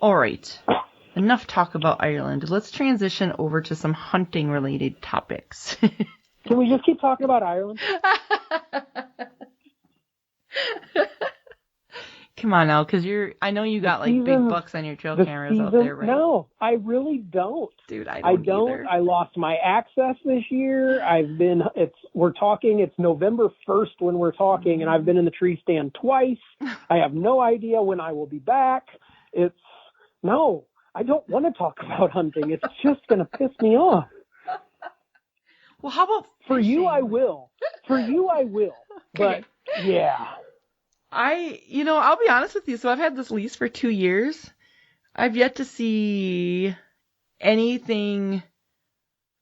All right. Enough talk about Ireland. Let's transition over to some hunting-related topics. Can we just keep talking about Ireland? Come on now, because I know you got like big bucks on your trail cameras out there, right? No, I really don't. Dude, I don't either. I lost my access this year. It's November 1st when we're talking, and I've been in the tree stand twice. I have no idea when I will be back. I don't want to talk about hunting. It's just going to piss me off. Well, how about fishing? For you, I will. But, yeah. I'll be honest with you. So I've had this lease for 2 years. I've yet to see anything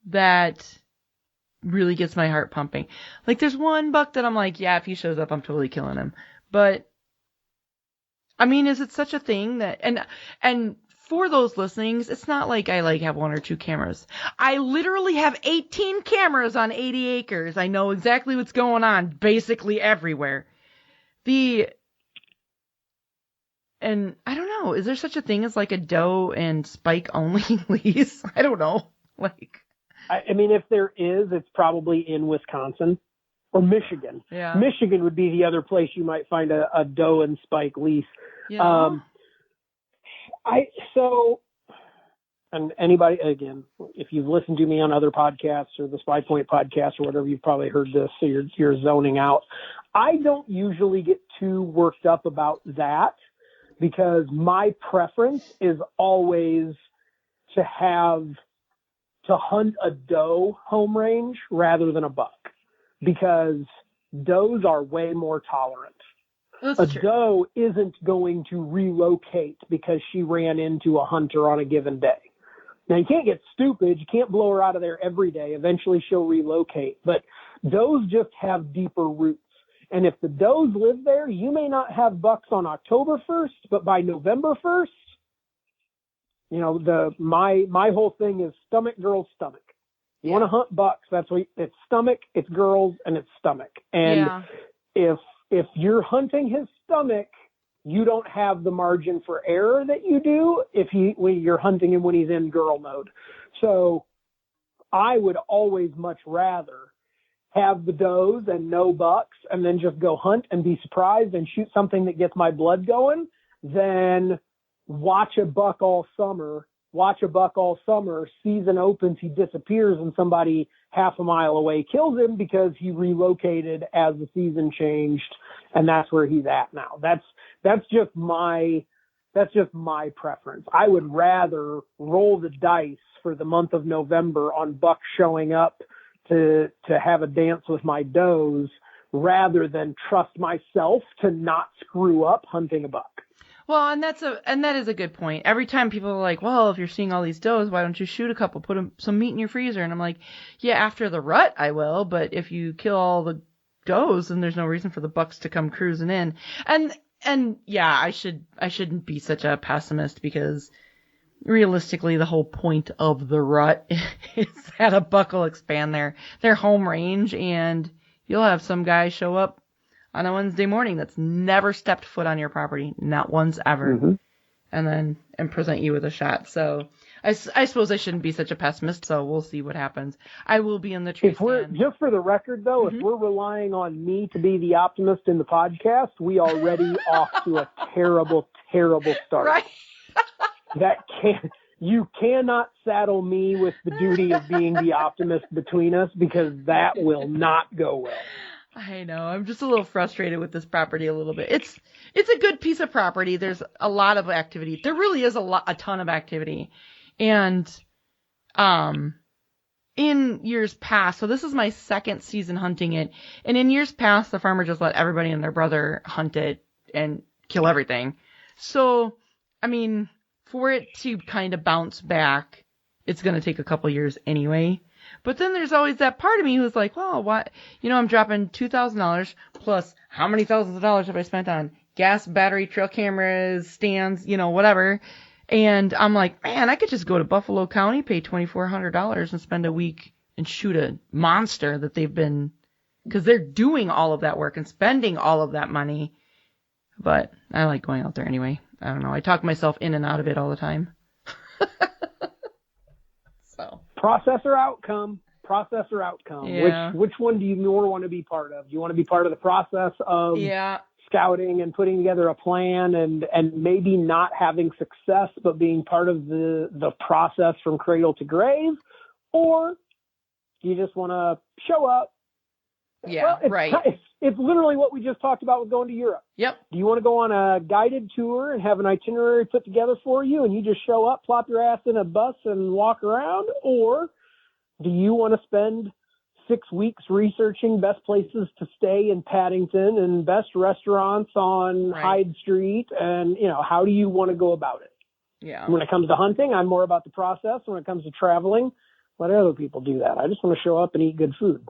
that really gets my heart pumping. Like, there's one buck that I'm like, yeah, if he shows up, I'm totally killing him. But, I mean, is it such a thing that, and for those listenings, it's not like I have 1 or 2 cameras. I literally have 18 cameras on 80 acres. I know exactly what's going on basically everywhere. And I don't know, is there such a thing as like a doe and spike only lease? I don't know. I mean, if there is, it's probably in Wisconsin or Michigan. Yeah. Michigan would be the other place you might find a doe and spike lease. Yeah. And anybody, again, if you've listened to me on other podcasts or the SpyPoint podcast or whatever, you've probably heard this, so you're zoning out. I don't usually get too worked up about that because my preference is always to hunt a doe home range rather than a buck because does are way more tolerant. That's true. Doe isn't going to relocate because she ran into a hunter on a given day. Now, you can't get stupid. You can't blow her out of there every day. Eventually, she'll relocate. But does just have deeper roots. And if the does live there, you may not have bucks on October 1st, but by November 1st, my whole thing is stomach, girls, stomach. You want to hunt bucks, it's stomach, it's girls, and it's stomach. And if you're hunting his stomach, you don't have the margin for error that you do when you're hunting him when he's in girl mode. So I would always much rather have the does and no bucks and then just go hunt and be surprised and shoot something that gets my blood going than watch a buck all summer, season opens, he disappears, and somebody half a mile away kills him because he relocated as the season changed, and that's where he's at now. That's just my preference. I would rather roll the dice for the month of November on bucks showing up to have a dance with my does rather than trust myself to not screw up hunting a buck. Well, and that is a good point. Every time people are like, well, if you're seeing all these does, why don't you shoot a couple, put some meat in your freezer? And I'm like, yeah, after the rut, I will. But if you kill all the does, then there's no reason for the bucks to come cruising in. And yeah, I shouldn't be such a pessimist because realistically, the whole point of the rut is that a buck will expand their home range, and you'll have some guy show up on a Wednesday morning that's never stepped foot on your property, not once ever, and present you with a shot. So I suppose I shouldn't be such a pessimist, so we'll see what happens. I will be in the tree stand. Just for the record, though, if we're relying on me to be the optimist in the podcast, we already off to a terrible, terrible start. Right. You cannot saddle me with the duty of being the optimist between us because that will not go well. I know. I'm just a little frustrated with this property a little bit. It's a good piece of property. There's a lot of activity. There really is a ton of activity. And in years past, so this is my second season hunting it, and in years past, the farmer just let everybody and their brother hunt it and kill everything. So, I mean, for it to kind of bounce back, it's going to take a couple years anyway. But then there's always that part of me who's like, well, what? I'm dropping $2,000 plus how many thousands of dollars have I spent on gas, battery, trail cameras, stands, whatever. And I'm like, man, I could just go to Buffalo County, pay $2,400 and spend a week and shoot a monster that because they're doing all of that work and spending all of that money. But I like going out there anyway. I don't know. I talk myself in and out of it all the time. So processor outcome. Yeah. Which one do you more want to be part of? Do you want to be part of the process of scouting and putting together a plan and maybe not having success, but being part of the process from cradle to grave? Or do you just want to show up? Yeah, well, right. It's literally what we just talked about with going to Europe. Yep. Do you want to go on a guided tour and have an itinerary put together for you and you just show up, plop your ass in a bus and walk around? Or do you want to spend 6 weeks researching best places to stay in Paddington and best restaurants on Hyde Street? And, how do you want to go about it? Yeah. When it comes to hunting, I'm more about the process. When it comes to traveling, let other people do that. I just want to show up and eat good food.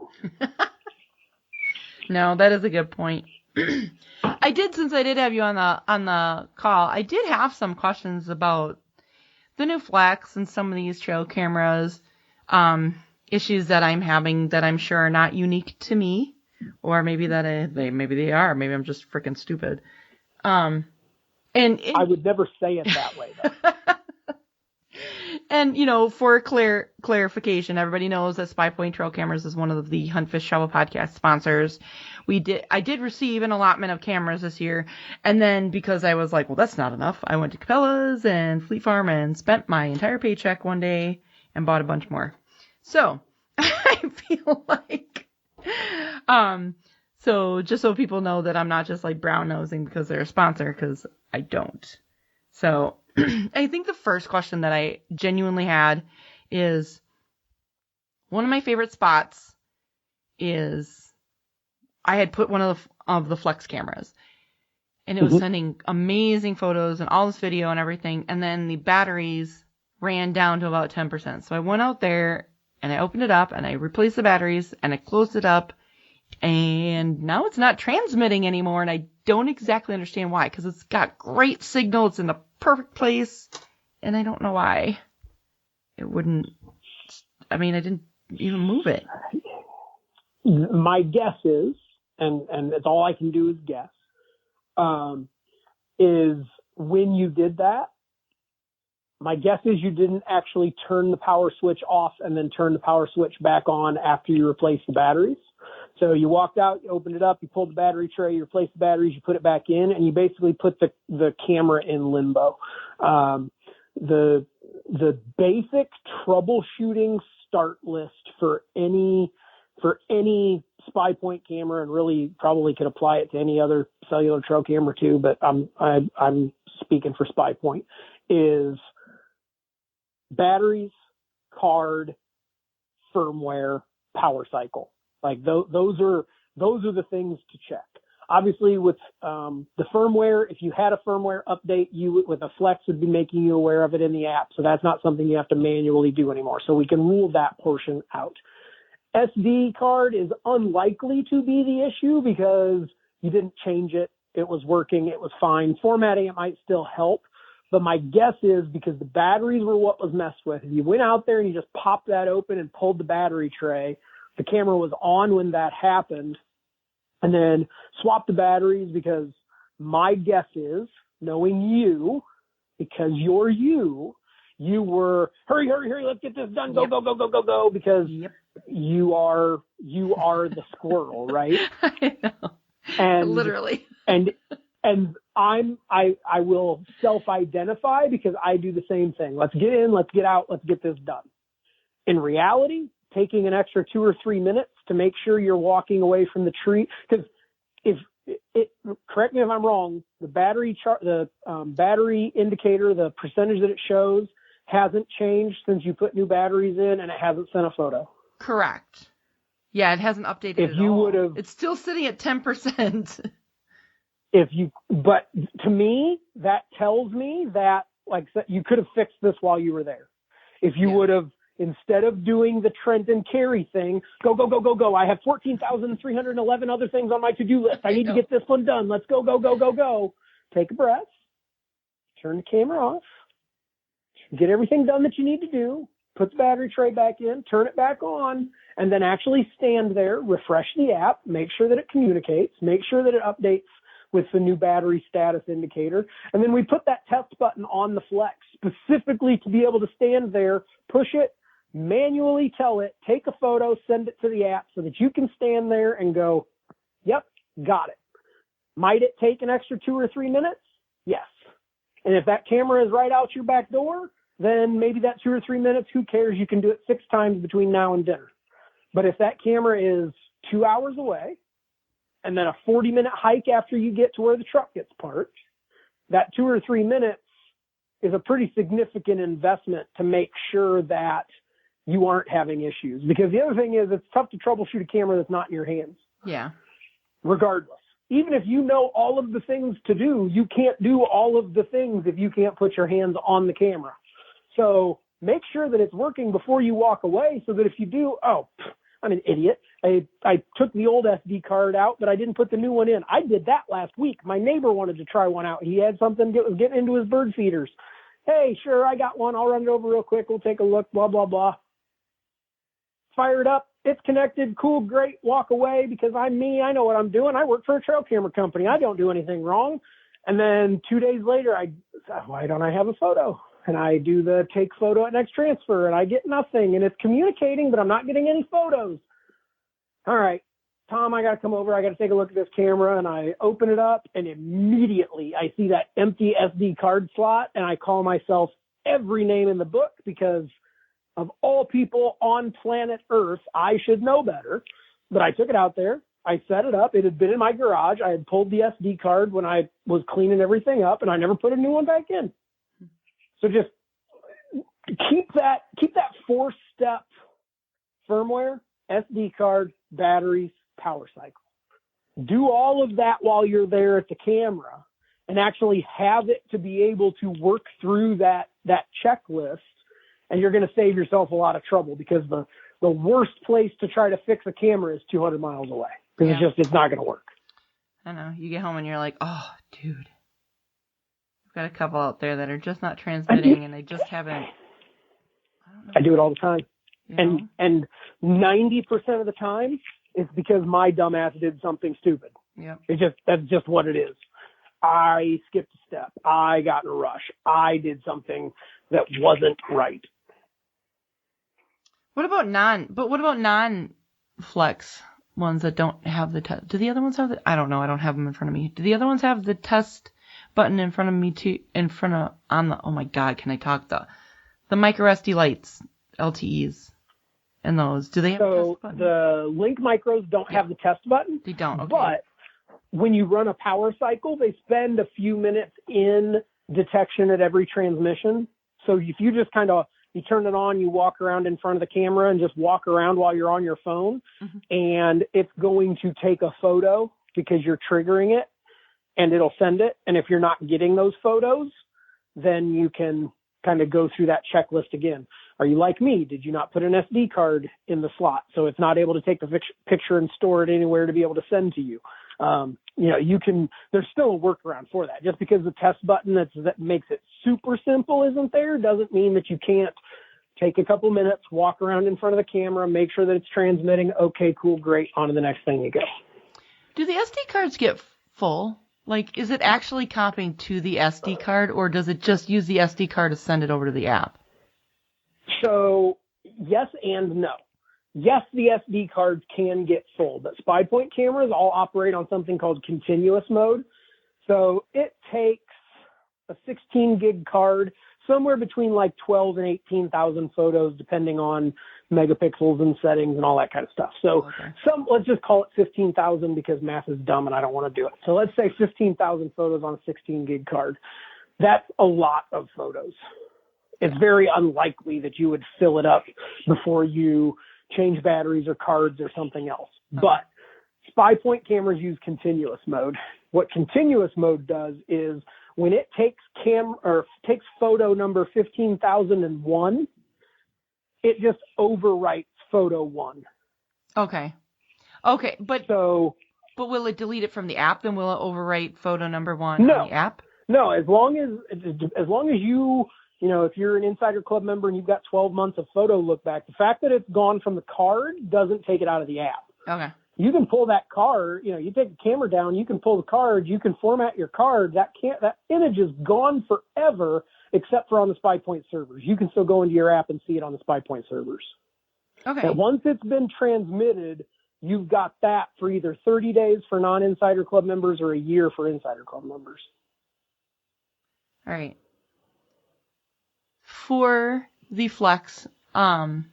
No, that is a good point. Since I did have you on the call, I did have some questions about the new Flex and some of these trail cameras, issues that I'm having that I'm sure are not unique to me, or maybe maybe they are. Maybe I'm just freaking stupid. And I would never say it that way, though. And, for clarification, everybody knows that SpyPoint Trail Cameras is one of the HuntFishTravel Podcast sponsors. I did receive an allotment of cameras this year. And then because I was like, well, that's not enough, I went to Cabela's and Fleet Farm and spent my entire paycheck one day and bought a bunch more. So I feel like, so just so people know that I'm not just like brown nosing because they're a sponsor, because I don't. So I think the first question that I genuinely had is, one of my favorite spots is I had put one of the Flex cameras, and it was sending amazing photos and all this video and everything. And then the batteries ran down to about 10%. So I went out there and I opened it up and I replaced the batteries and I closed it up, and now it's not transmitting anymore. And I don't exactly understand why, because it's got great signal. It's in the perfect place, and I don't know why it wouldn't. I mean, I didn't even move it. My guess is, and it's all I can do is guess, is when you did that, my guess is you didn't actually turn the power switch off and then turn the power switch back on after you replaced the batteries. So you walked out, you opened it up, you pulled the battery tray, you replaced the batteries, you put it back in, and you basically put the camera in limbo. The basic troubleshooting start list for any SpyPoint camera, and really probably could apply it to any other cellular trail camera too, but I'm speaking for SpyPoint, is batteries, card, firmware, power cycle. Like those are the things to check. Obviously, with the firmware, if you had a firmware update, with a Flex would be making you aware of it in the app. So that's not something you have to manually do anymore. So we can rule that portion out. SD card is unlikely to be the issue because you didn't change it. It was working. It was fine. Formatting it might still help. But my guess is because the batteries were what was messed with. If you went out there and you just popped that open and pulled the battery tray, the camera was on when that happened, and then swapped the batteries, because my guess is, knowing you, because you're you were, hurry, let's get this done, go, because you are the squirrel, right? I know. And literally. And I will self-identify because I do the same thing. Let's get in, let's get out, let's get this done. In reality, taking an extra 2 or 3 minutes to make sure you're walking away from the tree, because correct me if I'm wrong, the battery battery indicator, the percentage that it shows, hasn't changed since you put new batteries in, and it hasn't sent a photo. Correct. Yeah, it hasn't updated at all. It's still sitting at 10%. But to me, that tells me that, like, you could have fixed this while you were there. If you would have, instead of doing the Trent and Carry thing, go. I have 14,311 other things on my to-do list. I need to get this one done. Let's go. Take a breath. Turn the camera off. Get everything done that you need to do. Put the battery tray back in. Turn it back on. And then actually stand there, refresh the app, make sure that it communicates, make sure that it updates with the new battery status indicator. And then we put that test button on the Flex specifically to be able to stand there, push it, manually tell it, take a photo, send it to the app so that you can stand there and go, yep, got it. Might it take an extra 2 or 3 minutes? Yes. And if that camera is right out your back door, then maybe that 2 or 3 minutes, who cares? You can do it 6 times between now and dinner. But if that camera is 2 hours away and then a 40-minute hike after you get to where the truck gets parked, that 2 or 3 minutes is a pretty significant investment to make sure that you aren't having issues. Because the other thing is it's tough to troubleshoot a camera that's not in your hands. Yeah. Regardless. Even if you know all of the things to do, you can't do all of the things if you can't put your hands on the camera. So make sure that it's working before you walk away so that if you do, I'm an idiot. I took the old SD card out, but I didn't put the new one in. I did that last week. My neighbor wanted to try one out. He had something that was getting into his bird feeders. Hey, sure, I got one. I'll run it over real quick. We'll take a look, blah, blah, blah. Fire it up. It's connected. Cool, great. Walk away because I'm me. I know what I'm doing. I work for a trail camera company. I don't do anything wrong. And then 2 days later, why don't I have a photo? And I do the take photo at next transfer and I get nothing. And it's communicating, but I'm not getting any photos. All right, Tom, I got to come over. I got to take a look at this camera. And I open it up and immediately I see that empty SD card slot. And I call myself every name in the book because of all people on planet Earth, I should know better. But I took it out there. I set it up. It had been in my garage. I had pulled the SD card when I was cleaning everything up, and I never put a new one back in. So just keep that 4-step firmware, SD card, batteries, power cycle. Do all of that while you're there at the camera and actually have it to be able to work through that checklist. And you're going to save yourself a lot of trouble because the worst place to try to fix a camera is 200 miles away because it's not going to work. I know. You get home and you're like, oh, dude. I've got a couple out there that are just not transmitting and they just haven't. I do it all the time. You know? And 90% of the time it's because my dumbass did something stupid. Yeah. That's just what it is. I skipped a step. I got in a rush. I did something that wasn't right. What about non-flex ones that don't have the test? Do the other ones have the? I don't know. I don't have them in front of me. Do the other ones have the test button in front of me too? Oh my God, can I talk? The micro SD lights, LTEs, and those. Do they have a test button? The Link Micros don't have the test button. They don't. Okay. But when you run a power cycle, they spend a few minutes in detection at every transmission. So if you just you turn it on, you walk around in front of the camera and just walk around while you're on your phone, and it's going to take a photo because you're triggering it, and it'll send it. And if you're not getting those photos, then you can kind of go through that checklist again. Are you like me? Did you not put an SD card in the slot so it's not able to take the picture and store it anywhere to be able to send to you? There's still a workaround for that. Just because the test button that makes it super simple isn't there doesn't mean that you can't take a couple minutes, walk around in front of the camera, make sure that it's transmitting. Okay, cool, great. On to the next thing you go. Do the SD cards get full? Like, is it actually copying to the SD card, or does it just use the SD card to send it over to the app? So, yes and no. Yes, the SD cards can get full, but SpyPoint cameras all operate on something called continuous mode. So it takes a 16 gig card, somewhere between like 12 and 18,000 photos, depending on megapixels and settings and all that kind of stuff. So let's just call it 15,000 because math is dumb and I don't want to do it. So let's say 15,000 photos on a 16 gig card. That's a lot of photos. It's very unlikely that you would fill it up before you change batteries or cards or something else. But SpyPoint cameras use continuous mode. What continuous mode does is when it takes photo number 15,001, it just overwrites photo 1. Okay. But will it delete it from the app? Then will it overwrite photo number 1 on the app? No, as long as you if you're an Insider Club member and you've got 12 months of photo look back, the fact that it's gone from the card doesn't take it out of the app. Okay. you can pull that card, you take the camera down, you can pull the card, you can format your card. That image is gone forever, except for on the SpyPoint servers. You can still go into your app and see it on the SpyPoint servers. Okay. And once it's been transmitted, you've got that for either 30 days for non-Insider Club members or a year for Insider Club members. All right. For the Flex, and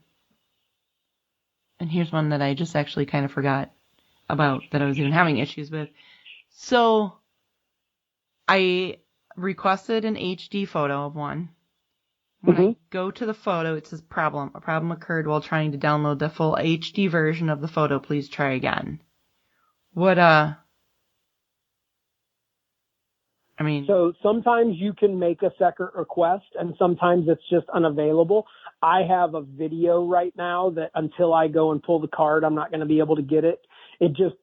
here's one that I just actually kind of forgot about that I was even having issues with. So I requested an HD photo of one. When I go to the photo, it says problem. A problem occurred while trying to download the full HD version of the photo. Please try again. So sometimes you can make a second request and sometimes it's just unavailable. I have a video right now that until I go and pull the card, I'm not going to be able to get it. It just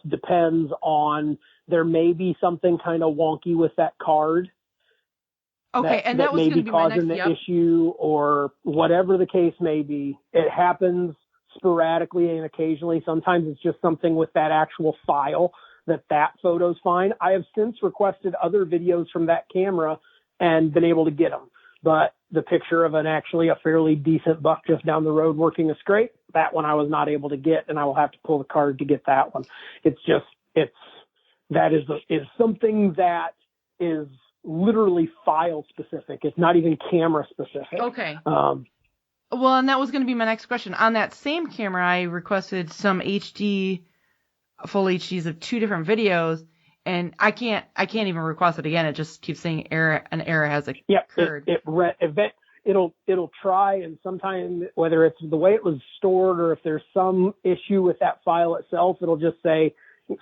depends on, there may be something kind of wonky with that card. Okay, and that was going to be my next, causing the issue or whatever the case may be. It happens sporadically and occasionally. Sometimes it's just something with that actual file that photo's fine. I have since requested other videos from that camera and been able to get them. But the picture of actually a fairly decent buck just down the road working a scrape, that one I was not able to get, and I will have to pull the card to get that one. That is something that is literally file specific. It's not even camera specific. Okay. Well, and that was going to be my next question. On that same camera, I requested some full HDs of 2 different videos, and I can't even request it again. It just keeps saying an error has occurred. It'll try, and sometimes whether it's the way it was stored or if there's some issue with that file itself, it'll just say,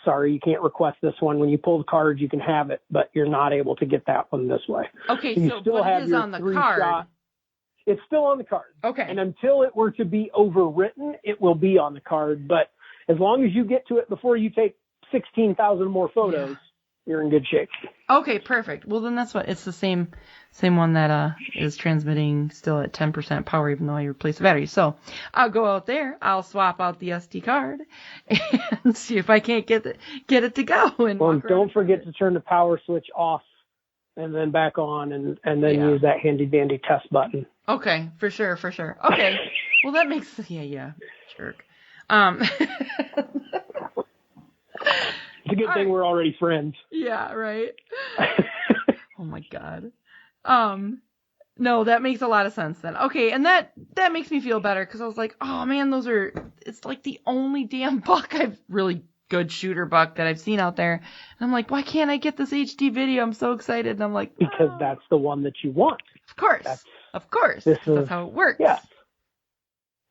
sorry, you can't request this one. When you pull the card, you can have it, but you're not able to get that one this way. Okay, so it is on the card. It's still on the card. Okay. And until it were to be overwritten, it will be on the card. But as long as you get to it before you take 16,000 more photos, you're in good shape. Okay, perfect. Well, then it's the same one that is transmitting still at 10% power, even though I replaced the battery. So I'll go out there, I'll swap out the SD card and see if I can't get it to go. And don't forget to turn the power switch off and then back on, and then use that handy dandy test button. Okay, for sure. Okay, well that makes jerk. It's a good thing we're already friends. Yeah, right. Oh my God. No, that makes a lot of sense then. Okay, and that makes me feel better because I was like, oh man, it's like the only damn buck really good shooter buck that I've seen out there. And I'm like, why can't I get this HD video? I'm so excited. And I'm like, because that's the one that you want. Of course. That's how it works. Yeah.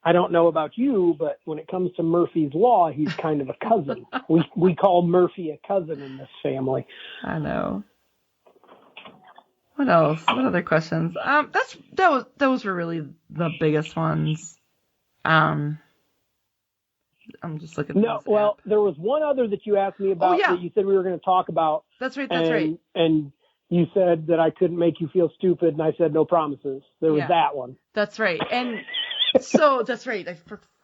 I don't know about you, but when it comes to Murphy's Law, he's kind of a cousin. We call Murphy a cousin in this family. I know. What else? What other questions? Those were really the biggest ones. I'm just looking. No, well, there was one other that you asked me about that you said we were going to talk about. That's right. And you said that I couldn't make you feel stupid, and I said no promises. There was that one. That's right. And so that's right. I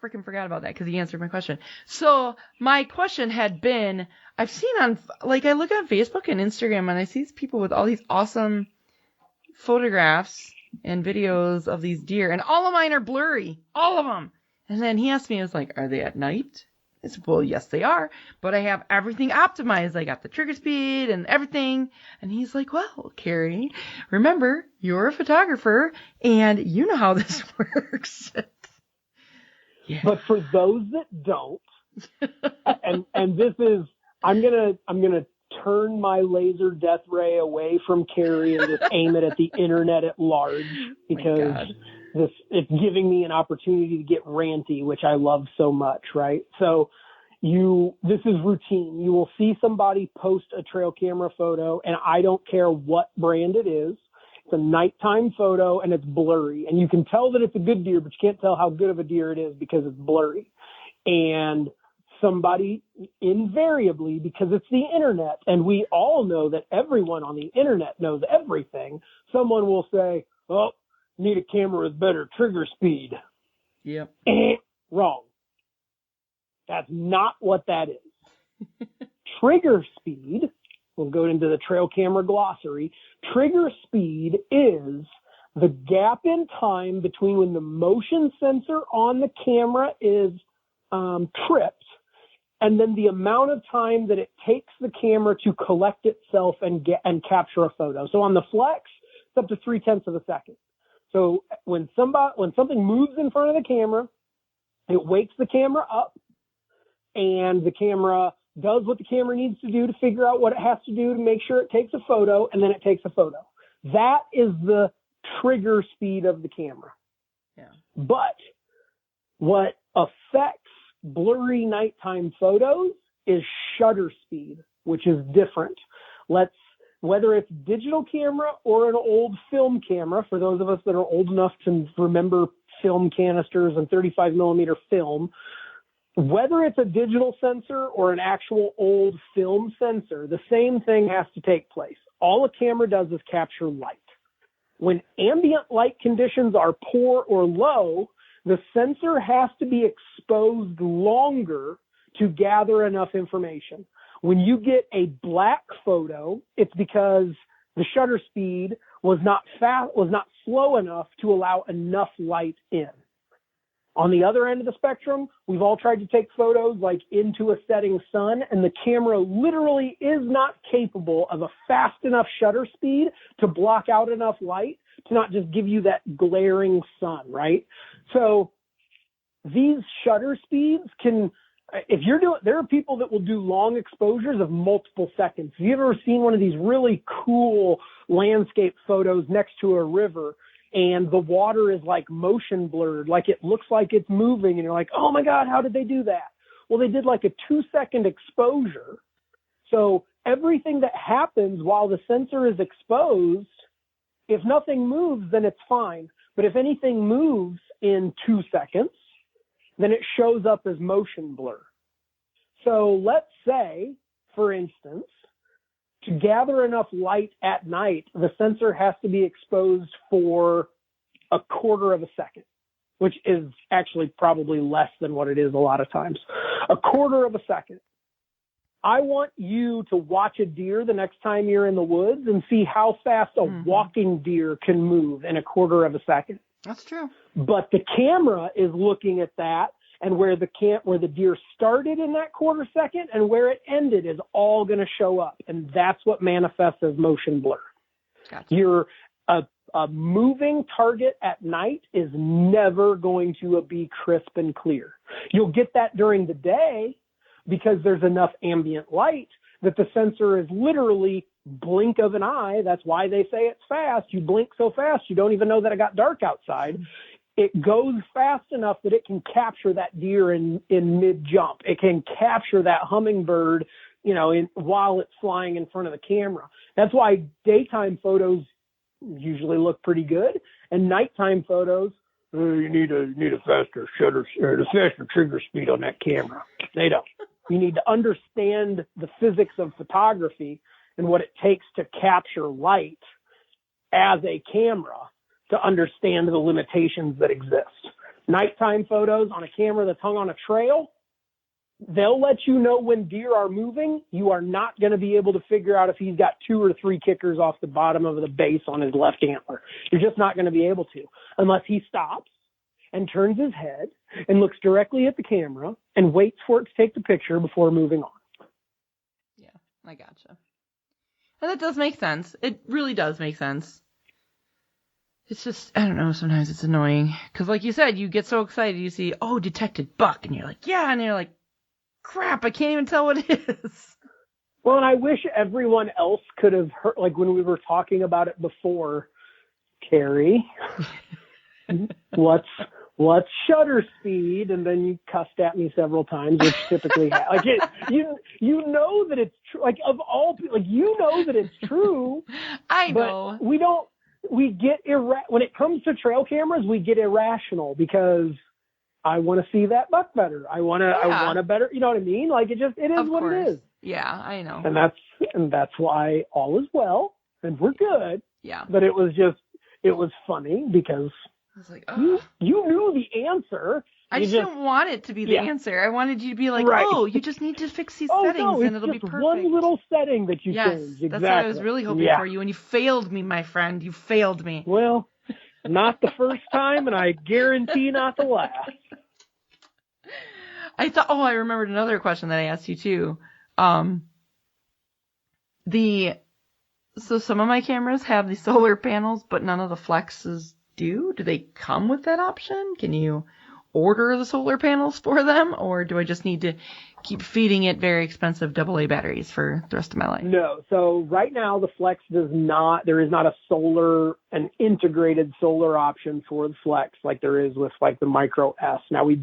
freaking forgot about that because he answered my question. So my question had been, I've seen I look on Facebook and Instagram and I see people with all these awesome photographs and videos of these deer, and all of mine are blurry. All of them. And then he asked me, I was like, are they at night? I said, well, yes, they are. But I have everything optimized. I got the trigger speed and everything. And he's like, well, Carrie, remember, you're a photographer and you know how this works. Yeah. But for those that don't, and this is, I'm gonna turn my laser death ray away from Carrie and just aim it at the internet at large, because it's giving me an opportunity to get ranty, which I love so much, right? So this is routine. You will see somebody post a trail camera photo, and I don't care what brand it is. It's a nighttime photo and it's blurry, and you can tell that it's a good deer, but you can't tell how good of a deer it is because it's blurry. And somebody invariably, because it's the internet, and we all know that everyone on the internet knows everything, someone will say, oh, need a camera with better trigger speed. Yep. Wrong. That's not what that is. Trigger speed, we'll go into the trail camera glossary. Trigger speed is the gap in time between when the motion sensor on the camera is tripped and then the amount of time that it takes the camera to collect itself and capture a photo. So on the Flex, it's up to 0.3 of a second. So when something moves in front of the camera, it wakes the camera up, and the camera does what the camera needs to do to figure out what it has to do to make sure it takes a photo, and then it takes a photo. That is the trigger speed of the camera. Yeah. But what affects blurry nighttime photos is shutter speed, which is different. Whether it's digital camera or an old film camera, for those of us that are old enough to remember film canisters and 35 millimeter film, whether it's a digital sensor or an actual old film sensor, the same thing has to take place. All a camera does is capture light. When ambient light conditions are poor or low, the sensor has to be exposed longer to gather enough information. When you get a black photo, it's because the shutter speed was not slow enough to allow enough light in. On the other end of the spectrum, we've all tried to take photos like into a setting sun, and the camera literally is not capable of a fast enough shutter speed to block out enough light to not just give you that glaring sun, right? So these shutter speeds there are people that will do long exposures of multiple seconds. Have you ever seen one of these really cool landscape photos next to a river and the water is like motion blurred, like it looks like it's moving, and you're like, oh my God, how did they do that? Well, they did like a 2-second exposure. So everything that happens while the sensor is exposed, if nothing moves, then it's fine. But if anything moves in 2 seconds, then it shows up as motion blur. So let's say, for instance, to gather enough light at night, the sensor has to be exposed for 1/4 of a second, which is actually probably less than what it is a lot of times. 1/4 of a second. I want you to watch a deer the next time you're in the woods and see how fast a walking deer can move in 1/4 of a second. That's true. But the camera is looking at that, and where the deer started in that 1/4 second and where it ended is all going to show up. And that's what manifests as motion blur. Gotcha. A moving target at night is never going to be crisp and clear. You'll get that during the day because there's enough ambient light that the sensor is literally blink of an eye. That's why they say it's fast. You blink so fast, you don't even know that it got dark outside. It goes fast enough that it can capture that deer in mid-jump. It can capture that hummingbird, while it's flying in front of the camera. That's why daytime photos usually look pretty good, and nighttime photos, you need a faster trigger speed on that camera. They don't. You need to understand the physics of photography and what it takes to capture light as a camera to understand the limitations that exist. Nighttime photos on a camera that's hung on a trail, they'll let you know when deer are moving. You are not going to be able to figure out if he's got 2 or 3 kickers off the bottom of the base on his left antler. You're just not going to be able to unless he stops and turns his head and looks directly at the camera and waits for it to take the picture before moving on. Yeah, I gotcha. And that does make sense. It really does make sense. It's just, I don't know, sometimes it's annoying. Because like you said, you get so excited, you see, oh, detected buck, and you're like, yeah, and you're like, crap, I can't even tell what it is. Well, and I wish everyone else could have heard, like when we were talking about it before, Carrie, what's shutter speed? And then you cussed at me several times, which typically like it, you know that it's true. Like of all people, like you know that it's true. I know. But we get when it comes to trail cameras, we get irrational because I want to see that buck better. I want a better, you know what I mean? Like it is of what course. it is. Yeah, I know. And that's why all is well and we're good. Yeah. But it was funny because I was like, oh. You knew the answer. I just didn't want it to be the answer. I wanted you to be like, oh, you just need to fix these settings and it'll be perfect. One little setting that you changed. Exactly. That's what I was really hoping for you. And you failed me, my friend. You failed me. Well, not the first time, and I guarantee not the last. I remembered another question that I asked you too. So some of my cameras have the solar panels, but none of the Flexes do. Do they come with that option? Can you order the solar panels for them, or do I just need to keep feeding it very expensive AA batteries for the rest of my life? No. So right now the Flex there is not an integrated solar option for the Flex like there is with like the Micro S. Now we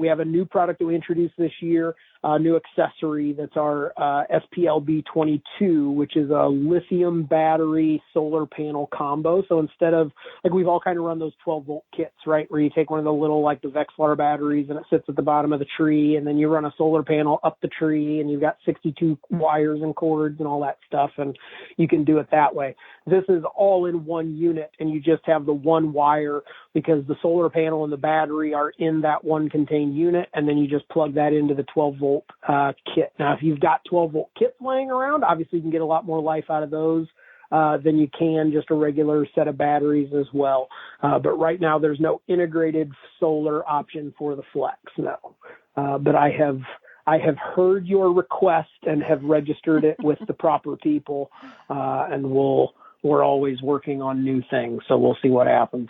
have a new product that we introduced this year, a new accessory that's our SPLB22, which is a lithium battery solar panel combo. So instead of, like, we've all kind of run those 12-volt kits, right, where you take one of the little, like the Vexlar batteries and it sits at the bottom of the tree, and then you run a solar panel up the tree, and you've got 62 wires and cords and all that stuff, and you can do it that way. This is all in one unit, and you just have the one wire because the solar panel and the battery are in that one contained unit, and then you just plug that into the 12-volt kit. Now, if you've got 12-volt kits laying around, obviously you can get a lot more life out of those than you can just a regular set of batteries as well. But right now there's no integrated solar option for the Flex, no. But I have heard your request and have registered it with the proper people, and we're always working on new things, so we'll see what happens.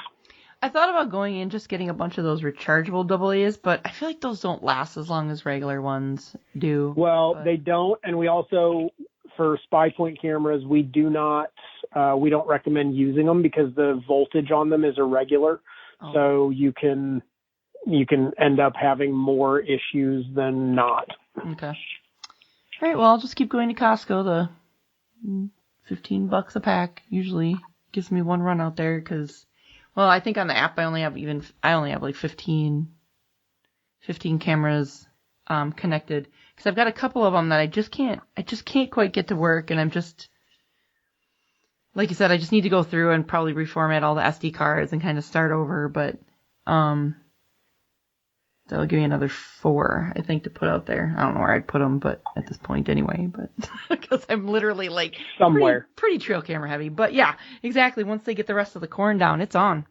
I thought about going in just getting a bunch of those rechargeable AA's, but I feel like those don't last as long as regular ones do. Well, they don't, and we also, for SpyPoint cameras, we don't recommend using them because the voltage on them is irregular, so you can end up having more issues than not. Okay. All right, well, I'll just keep going to Costco. The $15 a pack usually gives me one run out there because, well, I think on the app I only have like 15 cameras connected because I've got a couple of them that I just can't quite get to work, and I'm just, like you said, I just need to go through and probably reformat all the SD cards and kind of start over, but that'll give me another 4, I think, to put out there. I don't know where I'd put them, but at this point anyway, but because I'm literally like somewhere pretty trail camera heavy. But yeah, exactly. Once they get the rest of the corn down, it's on.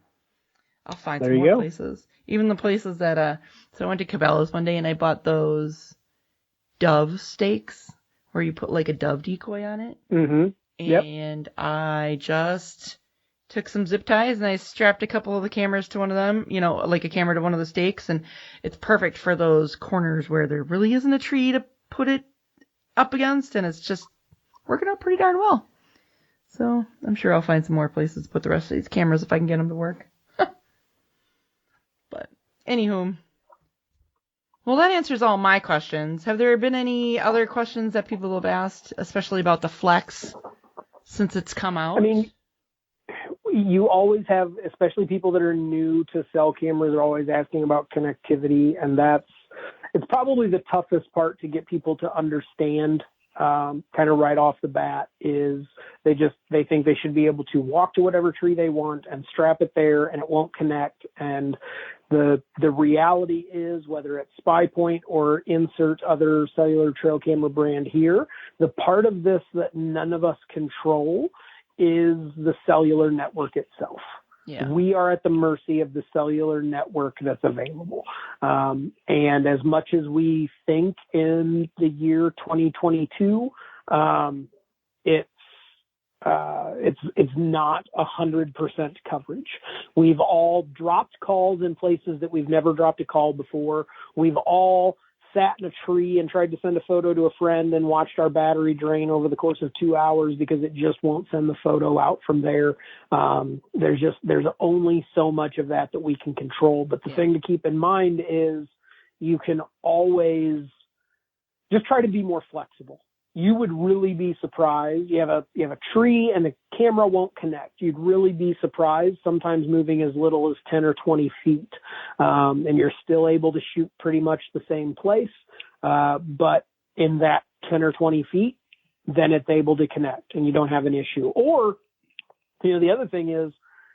I'll find some more places. Even the places that, so I went to Cabela's one day and I bought those dove stakes where you put like a dove decoy on it. Mm-hmm. Yep. And I just took some zip ties and I strapped a couple of the cameras to one of them, like a camera to one of the stakes, and it's perfect for those corners where there really isn't a tree to put it up against, and it's just working out pretty darn well. So I'm sure I'll find some more places to put the rest of these cameras if I can get them to work. But anywho, well, that answers all my questions. Have there been any other questions that people have asked, especially about the Flex since it's come out? I mean, you always have, especially people that are new to cell cameras, are always asking about connectivity, and it's probably the toughest part to get people to understand, kind of right off the bat, is they think they should be able to walk to whatever tree they want and strap it there and it won't connect. And the reality is, whether it's SpyPoint or insert other cellular trail camera brand here, the part of this that none of us control is the cellular network itself. Yeah. We are at the mercy of the cellular network that's available. And as much as we think in the year 2022, it's not 100% coverage. We've all dropped calls in places that we've never dropped a call before. We've all sat in a tree and tried to send a photo to a friend and watched our battery drain over the course of 2 hours because it just won't send the photo out from there. There's only so much of that we can control. But the thing to keep in mind is you can always just try to be more flexible. You would really be surprised. You have a tree and the camera won't connect. You'd really be surprised, sometimes moving as little as 10 or 20 feet. And you're still able to shoot pretty much the same place. But in that 10 or 20 feet, then it's able to connect and you don't have an issue. Or, the other thing is,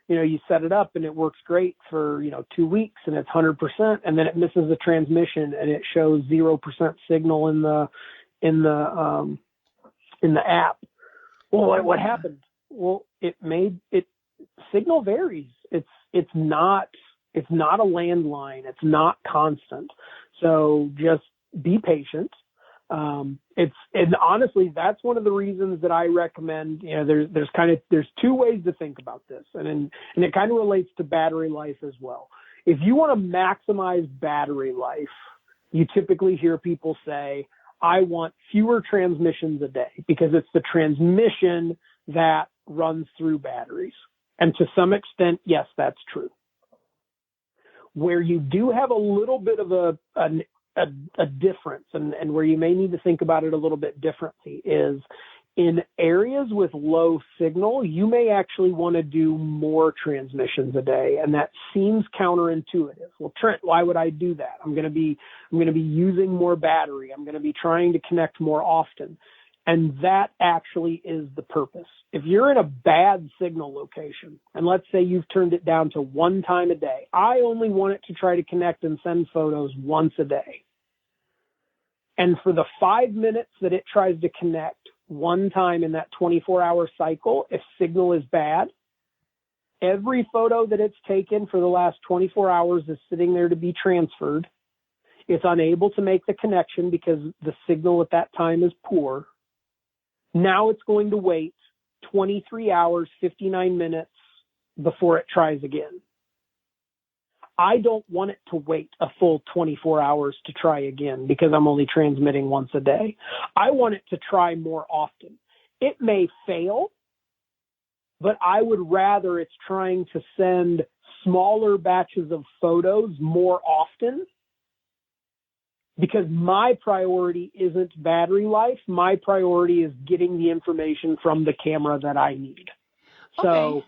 you set it up and it works great for, 2 weeks and it's 100%, and then it misses the transmission and it shows 0% signal in the app. Well, what happened? Well, signal varies. It's not a landline. It's not constant. So just be patient. And honestly, that's one of the reasons that I recommend, there's two ways to think about this. And it kind of relates to battery life as well. If you want to maximize battery life, you typically hear people say, I want fewer transmissions a day, because it's the transmission that runs through batteries. And to some extent, yes, that's true. Where you do have a little bit of a difference, and where you may need to think about it a little bit differently, is in areas with low signal, you may actually want to do more transmissions a day, and that seems counterintuitive. Well, Trent, why would I do that? I'm going to be using more battery. I'm going to be trying to connect more often. And that actually is the purpose. If you're in a bad signal location, and let's say you've turned it down to one time a day, I only want it to try to connect and send photos once a day. And for the 5 minutes that it tries to connect one time in that 24-hour cycle, if signal is bad, every photo that it's taken for the last 24 hours is sitting there to be transferred. It's unable to make the connection because the signal at that time is poor. Now it's going to wait 23 hours, 59 minutes before it tries again. I don't want it to wait a full 24 hours to try again because I'm only transmitting once a day. I want it to try more often. It may fail, but I would rather it's trying to send smaller batches of photos more often, because my priority isn't battery life. My priority is getting the information from the camera that I need. Okay. So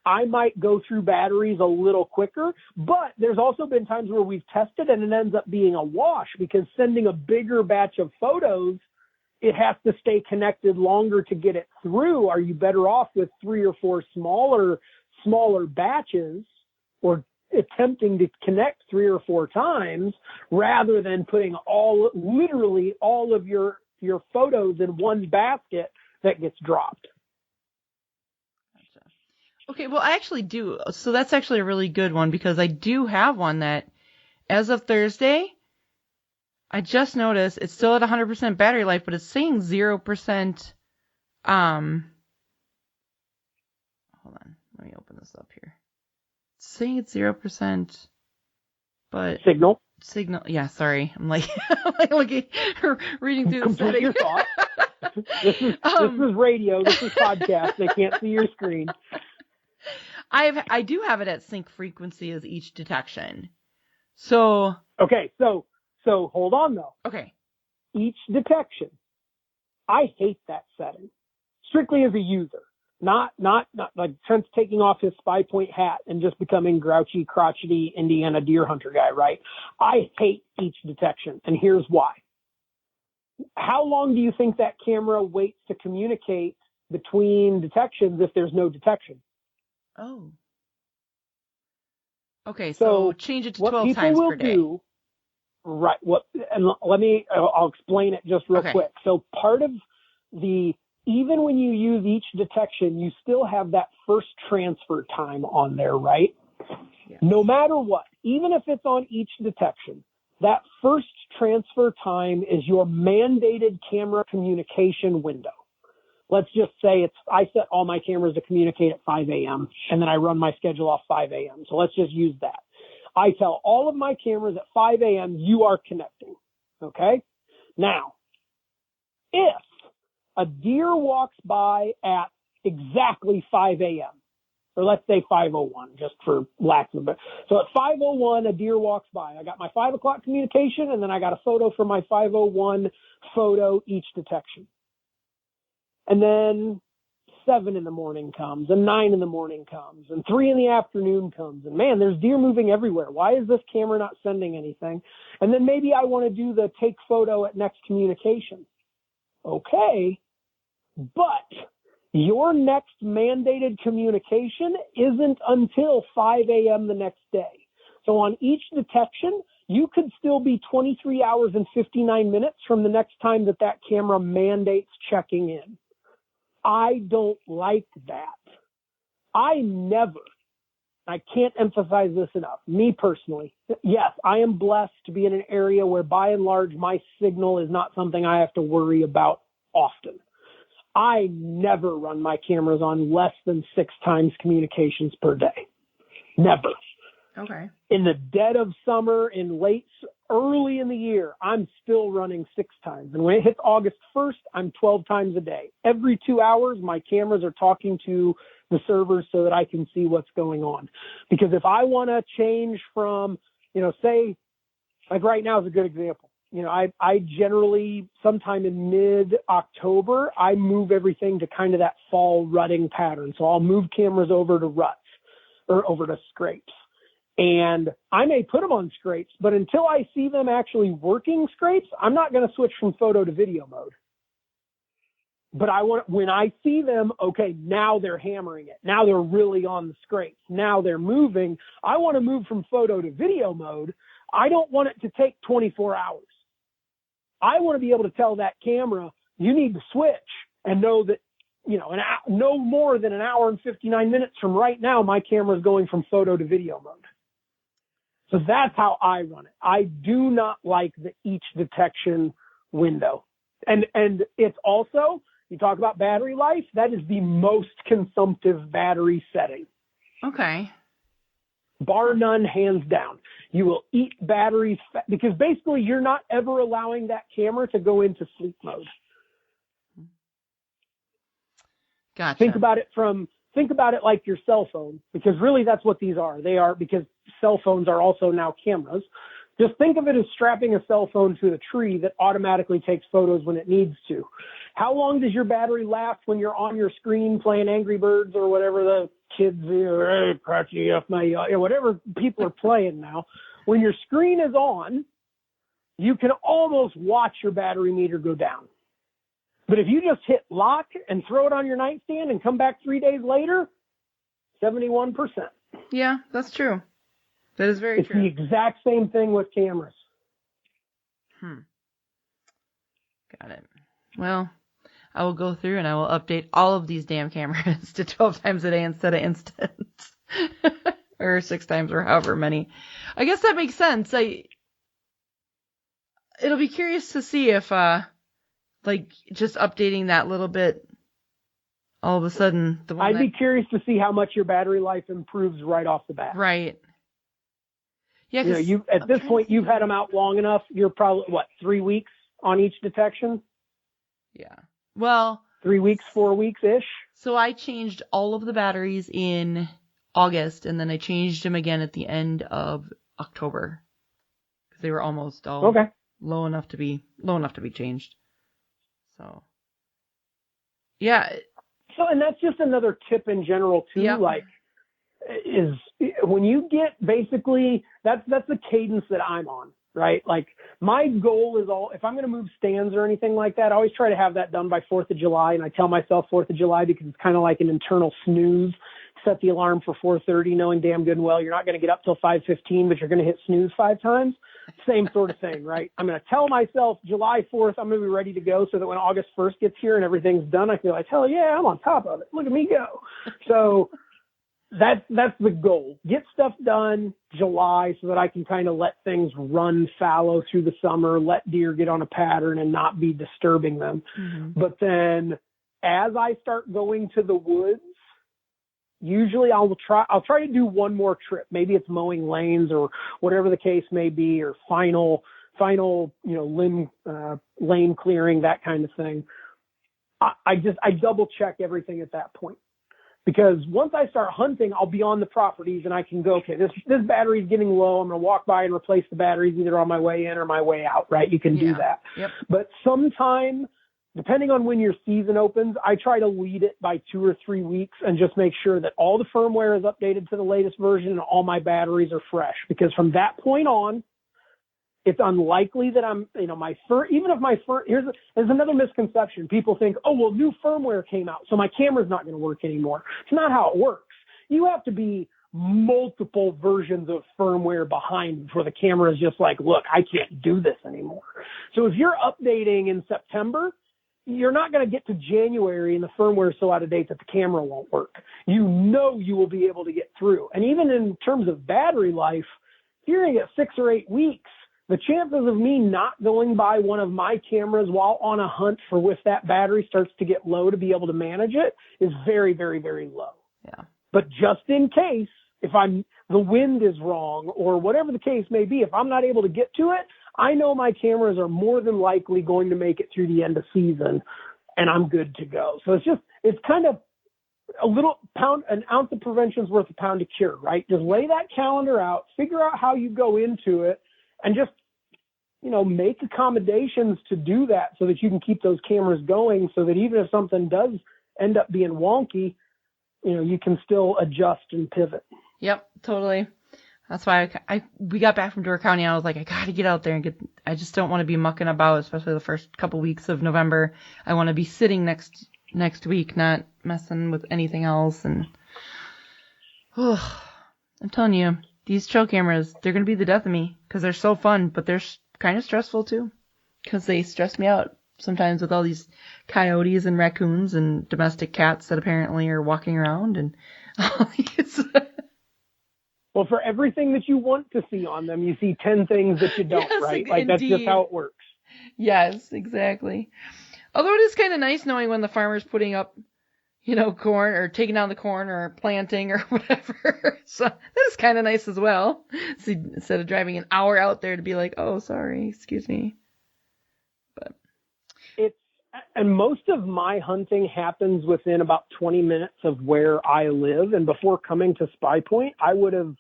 I might go through batteries a little quicker, but there's also been times where we've tested and it ends up being a wash, because sending a bigger batch of photos, it has to stay connected longer to get it through. Are you better off with 3 or 4 smaller batches, or attempting to connect 3 or 4 times, rather than putting literally all of your photos in one basket that gets dropped? Gotcha. Okay, well, I actually do. So that's actually a really good one, because I do have one that, as of Thursday, I just noticed it's still at 100% battery life, but it's saying 0%. Hold on, let me open this up here. It's saying it's 0%, but Signal. Yeah, sorry. I'm like, reading through the settings. Your thought. This is radio. This is podcast. They can't see your screen. I do have it at sync frequency as each detection. So. Okay. So hold on though. Okay. Each detection. I hate that setting. Strictly as a user. Not like Trent's taking off his SpyPoint hat and just becoming grouchy, crotchety Indiana deer hunter guy, right? I hate each detection, and here's why. How long do you think that camera waits to communicate between detections if there's no detection? Oh. Okay, so change it to 12 times per day. Right. I'll explain it just real quick. So part of even when you use each detection, you still have that first transfer time on there, right? Yes. No matter what, even if it's on each detection, that first transfer time is your mandated camera communication window. Let's just say I set all my cameras to communicate at 5 a.m. and then I run my schedule off 5 a.m. So let's just use that. I tell all of my cameras at 5 a.m. you are connecting. Okay? Now, if a deer walks by at exactly 5 a.m., or let's say 5:01, just for lack of a better. So at 5:01, a deer walks by. I got my 5 o'clock communication, and then I got a photo for my 5:01 photo each detection. And then 7 in the morning comes, and 9 in the morning comes, and 3 in the afternoon comes. And man, there's deer moving everywhere. Why is this camera not sending anything? And then maybe I want to do the take photo at next communication. Okay. But your next mandated communication isn't until 5 a.m. the next day. So on each detection, you could still be 23 hours and 59 minutes from the next time that camera mandates checking in. I don't like that. I can't emphasize this enough. Me personally, yes, I am blessed to be in an area where by and large my signal is not something I have to worry about often. I never run my cameras on less than 6 times communications per day. Never. Okay. In the dead of summer, early in the year, I'm still running 6 times. And when it hits August 1st, I'm 12 times a day. Every 2 hours, my cameras are talking to the servers so that I can see what's going on. Because if I want to change from, say, like right now is a good example. I generally, sometime in mid-October, I move everything to kind of that fall rutting pattern. So I'll move cameras over to ruts or over to scrapes. And I may put them on scrapes, but until I see them actually working scrapes, I'm not going to switch from photo to video mode. But when I see them, okay, now they're hammering it. Now they're really on the scrapes. Now they're moving. I want to move from photo to video mode. I don't want it to take 24 hours. I want to be able to tell that camera, you need to switch, and know that, no more than an hour and 59 minutes from right now, my camera is going from photo to video mode. So that's how I run it. I do not like the each detection window. And it's also, you talk about battery life, that is the most consumptive battery setting. Okay. Bar none, hands down. You will eat batteries because basically you're not ever allowing that camera to go into sleep mode. Gotcha. Think about it like your cell phone, because really that's what these are. They are, because cell phones are also now cameras. Just think of it as strapping a cell phone to a tree that automatically takes photos when it needs to. How long does your battery last when you're on your screen playing Angry Birds or whatever the kids do, whatever people are playing now? When your screen is on, you can almost watch your battery meter go down. But if you just hit lock and throw it on your nightstand and come back 3 days later, 71%. Yeah, that's true. That is very true. It's the exact same thing with cameras. Got it. Well, I will go through and I will update all of these damn cameras to 12 times a day instead of instant. Or 6 times or however many. I guess that makes sense. It'll be curious to see if just updating that little bit, all of a sudden I'd be curious to see how much your battery life improves right off the bat. Right. Yeah, at this point you've had them out long enough. You're probably 3 weeks on each detection? Yeah. Well, 3 weeks, 4 weeks ish. So I changed all of the batteries in August, and then I changed them again at the end of October because they were almost all low enough to be changed. So, yeah. So, and that's just another tip in general too. Yep. Is when you get basically that's the cadence that I'm on, right? Like my goal is if I'm going to move stands or anything like that, I always try to have that done by 4th of July. And I tell myself 4th of July because it's kind of like an internal snooze. Set the alarm for 4:30, knowing damn good and well you're not going to get up till 5:15, but you're going to hit snooze 5 times. Same sort of thing, right? I'm going to tell myself July 4th, I'm going to be ready to go so that when August 1st gets here and everything's done, I feel like, hell yeah, I'm on top of it. Look at me go. So that's the goal. Get stuff done July so that I can kind of let things run fallow through the summer, let deer get on a pattern and not be disturbing them. Mm-hmm. But then as I start going to the woods, usually I'll try to do one more trip. Maybe it's mowing lanes or whatever the case may be, or final, lane clearing, that kind of thing. I double check everything at that point, because once I start hunting, I'll be on the properties and I can go, okay, this battery's getting low. I'm going to walk by and replace the batteries either on my way in or my way out, right? You can do that. Yep. But sometime, depending on when your season opens, I try to lead it by 2 or 3 weeks and just make sure that all the firmware is updated to the latest version and all my batteries are fresh. Because from that point on, it's unlikely that I'm, even if my here's another misconception. People think, oh, well, new firmware came out, so my camera's not going to work anymore. It's not how it works. You have to be multiple versions of firmware behind before the camera is just like, look, I can't do this anymore. So if you're updating in September, you're not going to get to January and the firmware is so out of date that the camera won't work. You will be able to get through. And even in terms of battery life, if you're going to get 6 or 8 weeks, the chances of me not going by one of my cameras while on a hunt for if that battery starts to get low to be able to manage it is very, very, very low. Yeah. But just in case, if the wind is wrong or whatever the case may be, if I'm not able to get to it, I know my cameras are more than likely going to make it through the end of season and I'm good to go. So it's kind of an ounce of prevention is worth a pound of cure, right? Just lay that calendar out, figure out how you go into it, and just, make accommodations to do that so that you can keep those cameras going so that even if something does end up being wonky, you can still adjust and pivot. Yep, totally. That's why we got back from Door County. I was like, I got to get out there and I just don't want to be mucking about, especially the first couple weeks of November. I want to be sitting next week, not messing with anything else. And I'm telling you, these trail cameras, they're going to be the death of me because they're so fun, but they're kind of stressful too because they stress me out sometimes with all these coyotes and raccoons and domestic cats that apparently are walking around and all these. Well, for everything that you want to see on them, you see 10 things that you don't, right? Like, indeed. That's just how it works. Yes, exactly. Although it is kind of nice knowing when the farmer's putting up, corn or taking down the corn or planting or whatever. So that is kind of nice as well. So instead of driving an hour out there to be like, oh, sorry, excuse me. But and most of my hunting happens within about 20 minutes of where I live. And before coming to SpyPoint, I would have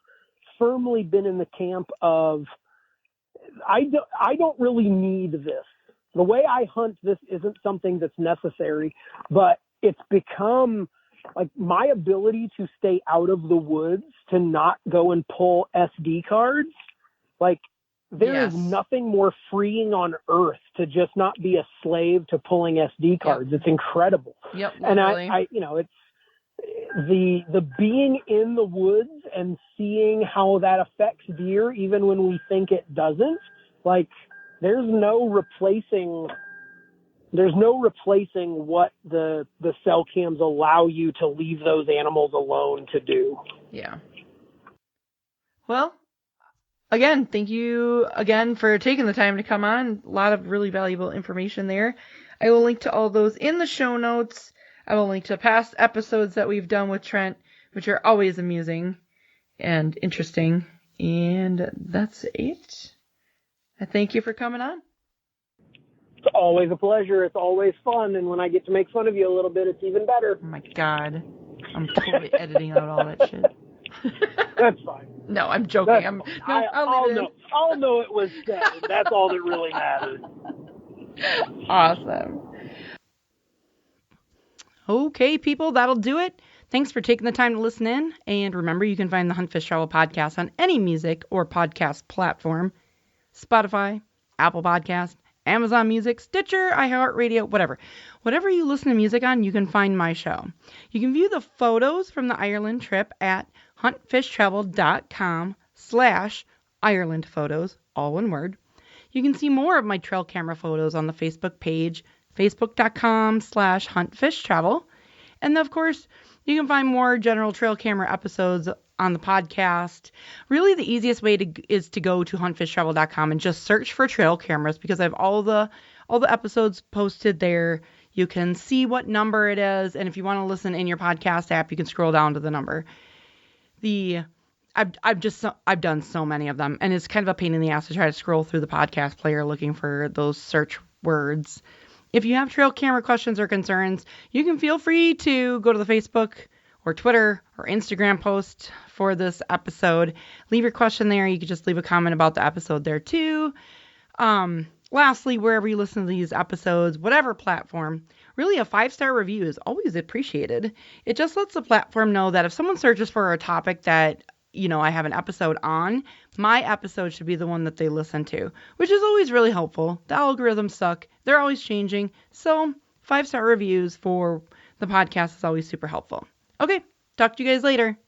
firmly been in the camp of, I don't really need this. The way I hunt, this isn't something that's necessary, but it's become like my ability to stay out of the woods, to not go and pull SD cards. Like, there is nothing more freeing on earth to just not be a slave to pulling SD cards. Yep. It's incredible. Yep. And I it's the being in the woods and seeing how that affects deer, even when we think it doesn't. Like, there's no replacing what the cell cams allow you to leave those animals alone to do. Yeah. Well, again, thank you again for taking the time to come on. A lot of really valuable information there. I will link to all those in the show notes. I will link to past episodes that we've done with Trent, which are always amusing and interesting. And that's it. I thank you for coming on. It's always a pleasure. It's always fun. And when I get to make fun of you a little bit, it's even better. Oh my God. I'm totally editing out all that shit. That's fine. No, I'm joking. I'll know it was said. That's all that really matters. Awesome. Okay, people, that'll do it. Thanks for taking the time to listen in. And remember, you can find the Hunt Fish Travel Podcast on any music or podcast platform. Spotify, Apple Podcast, Amazon Music, Stitcher, iHeartRadio, whatever. Whatever you listen to music on, you can find my show. You can view the photos from the Ireland trip at huntfishtravel.com/Ireland photos, all one word. You can see more of my trail camera photos on the Facebook page, facebook.com/huntfishtravel. And of course, you can find more general trail camera episodes on the podcast. Really, the easiest way is to go to huntfishtravel.com and just search for trail cameras, because I have all the episodes posted there. You can see what number it is, and if you want to listen in your podcast app, you can scroll down to the number. I've done so many of them, and it's kind of a pain in the ass to try to scroll through the podcast player looking for those search words. If you have trail camera questions or concerns, you can feel free to go to the Facebook or Twitter or Instagram post for this episode. Leave your question there. You can just leave a comment about the episode there too. Lastly, wherever you listen to these episodes, whatever platform, really a 5-star review is always appreciated. It just lets the platform know that if someone searches for a topic that I have an episode on, my episode should be the one that they listen to, which is always really helpful. The algorithms suck. They're always changing. So 5-star reviews for the podcast is always super helpful. Okay, talk to you guys later.